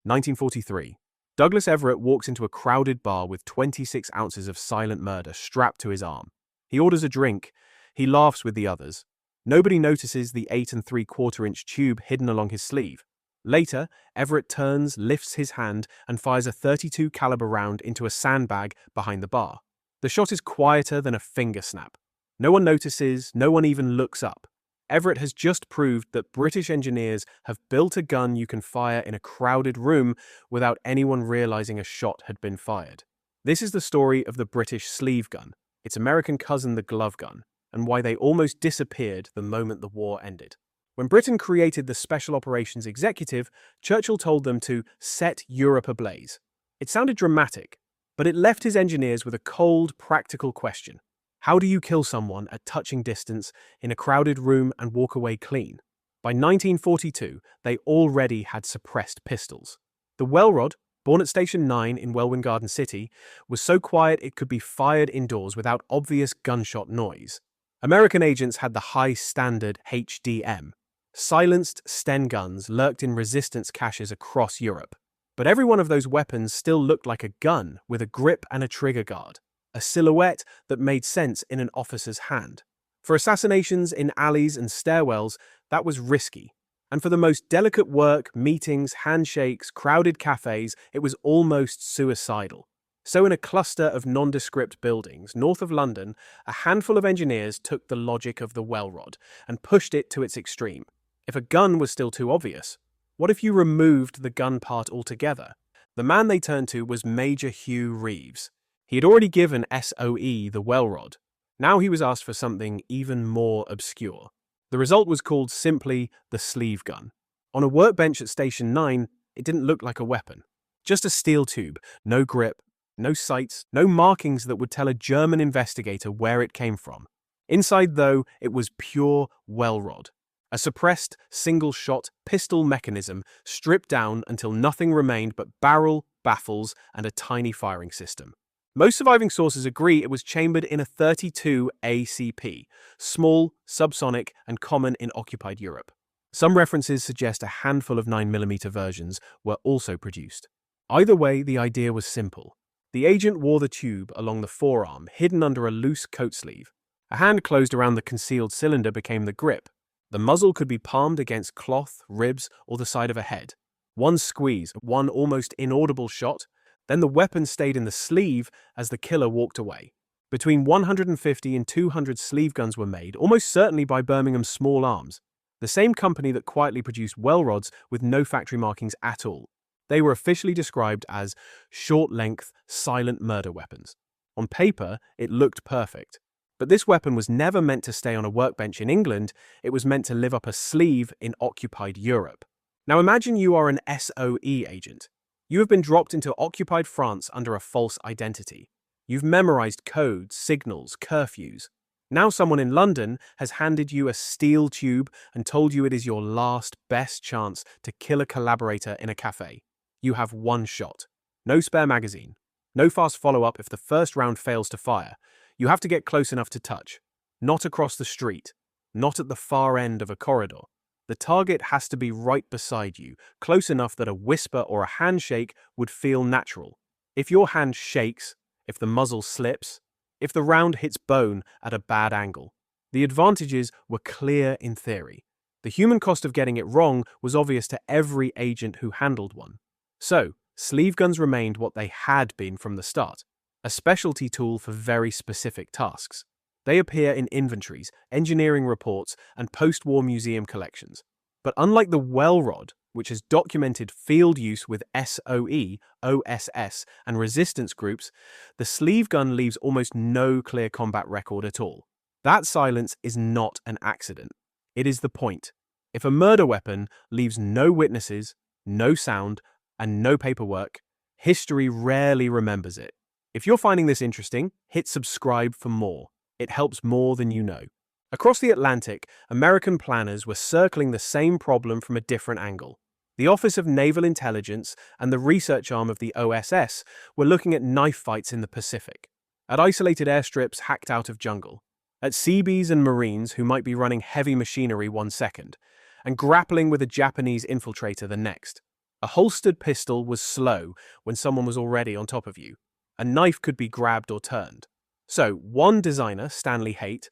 1943. Douglas Everett walks into a crowded bar with 26 ounces of silent murder strapped to his arm. He orders a drink. He laughs with the others. Nobody notices the 8 3/4-inch tube hidden along his sleeve. Later, Everett turns, lifts his hand, and fires a .32 caliber round into a sandbag behind the bar. The shot is quieter than a finger snap. No one notices, no one even looks up. Everett has just proved that British engineers have built a gun you can fire in a crowded room without anyone realizing a shot had been fired. This is the story of the British sleeve gun, its American cousin the glove gun, and why they almost disappeared the moment the war ended. When Britain created the Special Operations Executive, Churchill told them to set Europe ablaze. It sounded dramatic, but it left his engineers with a cold, practical question. How do you kill someone at touching distance in a crowded room and walk away clean? By 1942, they already had suppressed pistols. The Welrod, born at Station 9 in Welwyn Garden City, was so quiet it could be fired indoors without obvious gunshot noise. American agents had the high-standard HDM. Silenced Sten guns lurked in resistance caches across Europe. But every one of those weapons still looked like a gun with a grip and a trigger guard, a silhouette that made sense in an officer's hand. For assassinations in alleys and stairwells, that was risky. And for the most delicate work, meetings, handshakes, crowded cafes, it was almost suicidal. So in a cluster of nondescript buildings north of London, a handful of engineers took the logic of the Welrod and pushed it to its extreme. If a gun was still too obvious, what if you removed the gun part altogether? The man they turned to was Major Hugh Reeves. He had already given SOE the Welrod. Now he was asked for something even more obscure. The result was called simply the sleeve gun. On a workbench at Station 9, it didn't look like a weapon. Just a steel tube, no grip, no sights, no markings that would tell a German investigator where it came from. Inside, though, it was pure Welrod. A suppressed, single-shot pistol mechanism stripped down until nothing remained but barrel, baffles, and a tiny firing system. Most surviving sources agree it was chambered in a .32 ACP, small, subsonic, and common in occupied Europe. Some references suggest a handful of 9mm versions were also produced. Either way, the idea was simple. The agent wore the tube along the forearm, hidden under a loose coat sleeve. A hand closed around the concealed cylinder became the grip. The muzzle could be palmed against cloth, ribs, or the side of a head. One squeeze, one almost inaudible shot, then the weapon stayed in the sleeve as the killer walked away. Between 150 and 200 sleeve guns were made, almost certainly by Birmingham's Small Arms, the same company that quietly produced Welrods with no factory markings at all. They were officially described as short-length, silent murder weapons. On paper, it looked perfect. But this weapon was never meant to stay on a workbench in England, it was meant to live up a sleeve in occupied Europe. Now imagine you are an SOE agent. You have been dropped into occupied France under a false identity. You've memorized codes, signals, curfews. Now someone in London has handed you a steel tube and told you it is your last, best chance to kill a collaborator in a cafe. You have one shot. No spare magazine. No fast follow-up if the first round fails to fire. You have to get close enough to touch. Not across the street. Not at the far end of a corridor. The target has to be right beside you, close enough that a whisper or a handshake would feel natural. If your hand shakes, if the muzzle slips, if the round hits bone at a bad angle, the advantages were clear in theory. The human cost of getting it wrong was obvious to every agent who handled one. So, sleeve guns remained what they had been from the start, a specialty tool for very specific tasks. They appear in inventories, engineering reports, and post-war museum collections. But unlike the Welrod, which has documented field use with SOE, OSS, and resistance groups, the sleeve gun leaves almost no clear combat record at all. That silence is not an accident. It is the point. If a murder weapon leaves no witnesses, no sound, and no paperwork, history rarely remembers it. If you're finding this interesting, hit subscribe for more. It helps more than you know. Across the Atlantic, American planners were circling the same problem from a different angle. The Office of Naval Intelligence and the research arm of the OSS were looking at knife fights in the Pacific, at isolated airstrips hacked out of jungle, at Seabees and Marines who might be running heavy machinery one second, and grappling with a Japanese infiltrator the next. A holstered pistol was slow when someone was already on top of you. A knife could be grabbed or turned. So, one designer, Stanley Haight,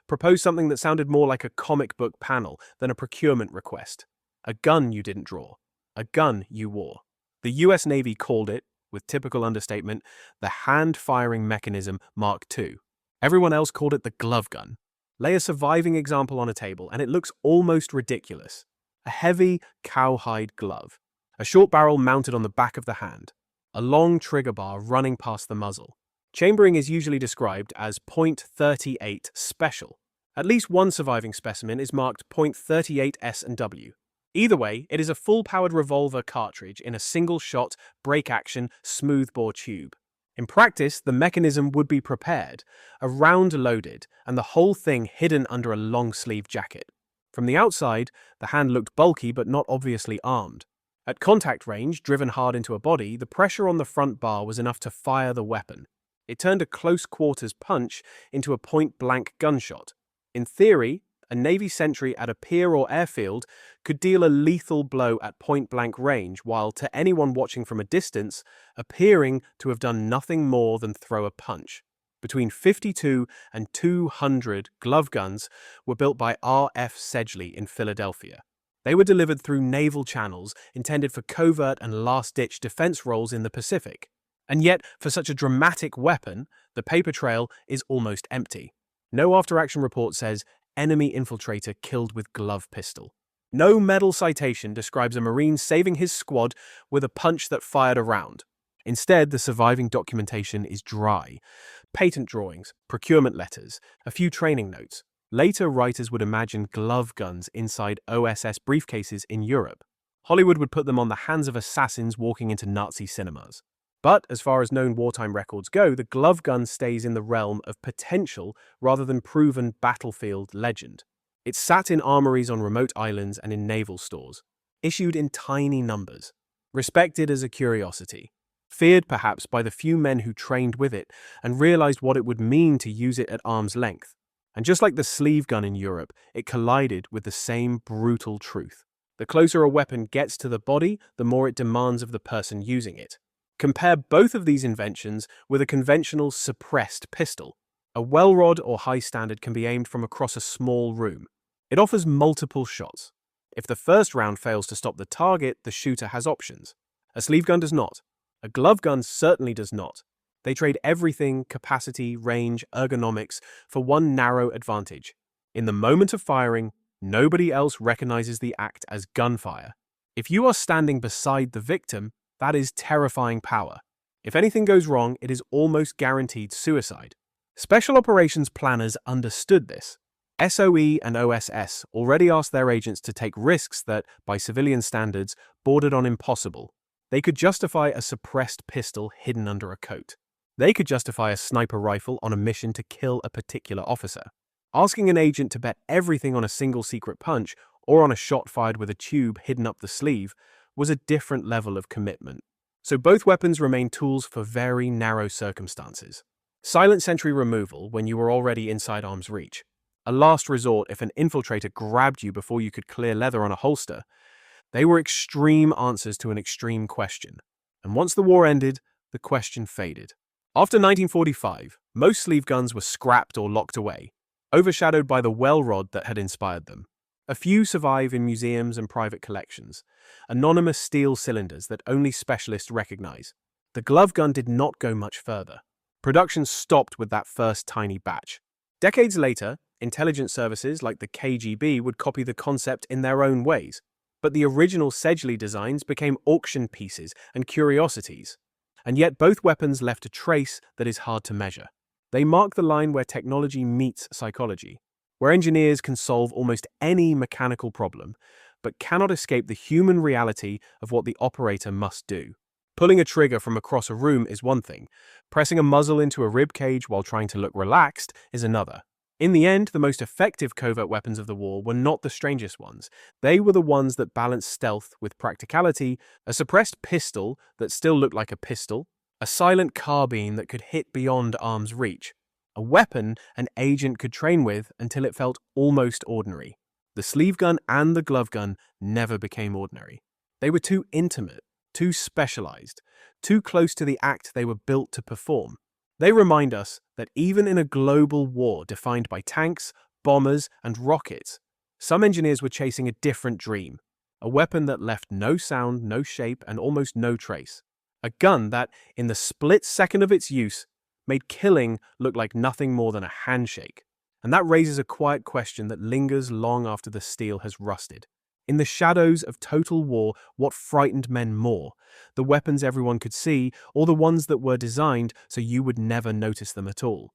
proposed something that sounded more like a comic book panel than a procurement request. A gun you didn't draw. A gun you wore. The US Navy called it, with typical understatement, the hand-firing mechanism Mark II. Everyone else called it the glove gun. Lay a surviving example on a table, and it looks almost ridiculous. A heavy, cowhide glove. A short barrel mounted on the back of the hand. A long trigger bar running past the muzzle. Chambering is usually described as .38 special. At least one surviving specimen is marked .38 S&W. Either way, it is a full-powered revolver cartridge in a single-shot, break-action, smoothbore tube. In practice, the mechanism would be prepared, a round loaded, and the whole thing hidden under a long-sleeve jacket. From the outside, the hand looked bulky but not obviously armed. At contact range, driven hard into a body, the pressure on the front bar was enough to fire the weapon. It turned a close-quarters punch into a point-blank gunshot. In theory, a Navy sentry at a pier or airfield could deal a lethal blow at point-blank range, while to anyone watching from a distance, appearing to have done nothing more than throw a punch. Between 52 and 200 glove guns were built by R.F. Sedgley in Philadelphia. They were delivered through naval channels intended for covert and last-ditch defense roles in the Pacific. And yet, for such a dramatic weapon, the paper trail is almost empty. No after-action report says, enemy infiltrator killed with glove pistol. No medal citation describes a Marine saving his squad with a punch that fired a round. Instead, the surviving documentation is dry. Patent drawings, procurement letters, a few training notes. Later, writers would imagine glove guns inside OSS briefcases in Europe. Hollywood would put them on the hands of assassins walking into Nazi cinemas. But, as far as known wartime records go, the glove gun stays in the realm of potential rather than proven battlefield legend. It sat in armories on remote islands and in naval stores, issued in tiny numbers, respected as a curiosity, feared perhaps by the few men who trained with it and realized what it would mean to use it at arm's length. And just like the sleeve gun in Europe, it collided with the same brutal truth. The closer a weapon gets to the body, the more it demands of the person using it. Compare both of these inventions with a conventional suppressed pistol. A Welrod or high standard can be aimed from across a small room. It offers multiple shots. If the first round fails to stop the target, the shooter has options. A sleeve gun does not. A glove gun certainly does not. They trade everything, capacity, range, ergonomics, for one narrow advantage. In the moment of firing, nobody else recognizes the act as gunfire. If you are standing beside the victim, that is terrifying power. If anything goes wrong, it is almost guaranteed suicide. Special operations planners understood this. SOE and OSS already asked their agents to take risks that, by civilian standards, bordered on impossible. They could justify a suppressed pistol hidden under a coat. They could justify a sniper rifle on a mission to kill a particular officer. Asking an agent to bet everything on a single secret punch or on a shot fired with a tube hidden up the sleeve was a different level of commitment. So both weapons remain tools for very narrow circumstances. Silent sentry removal when you were already inside arm's reach. A last resort if an infiltrator grabbed you before you could clear leather on a holster. They were extreme answers to an extreme question. And once the war ended, the question faded. After 1945, most sleeve guns were scrapped or locked away, overshadowed by the Welrod that had inspired them. A few survive in museums and private collections, anonymous steel cylinders that only specialists recognize. The glove gun did not go much further. Production stopped with that first tiny batch. Decades later, intelligence services like the KGB would copy the concept in their own ways, but the original Sedgley designs became auction pieces and curiosities. And yet both weapons left a trace that is hard to measure. They mark the line where technology meets psychology, where engineers can solve almost any mechanical problem, but cannot escape the human reality of what the operator must do. Pulling a trigger from across a room is one thing. Pressing a muzzle into a rib cage while trying to look relaxed is another. In the end, the most effective covert weapons of the war were not the strangest ones. They were the ones that balanced stealth with practicality, a suppressed pistol that still looked like a pistol, a silent carbine that could hit beyond arm's reach, a weapon an agent could train with until it felt almost ordinary. The sleeve gun and the glove gun never became ordinary. They were too intimate, too specialized, too close to the act they were built to perform. They remind us that even in a global war defined by tanks, bombers, and rockets, some engineers were chasing a different dream. A weapon that left no sound, no shape, and almost no trace. A gun that, in the split second of its use, made killing look like nothing more than a handshake. And that raises a quiet question that lingers long after the steel has rusted. In the shadows of total war, what frightened men more? The weapons everyone could see, or the ones that were designed so you would never notice them at all?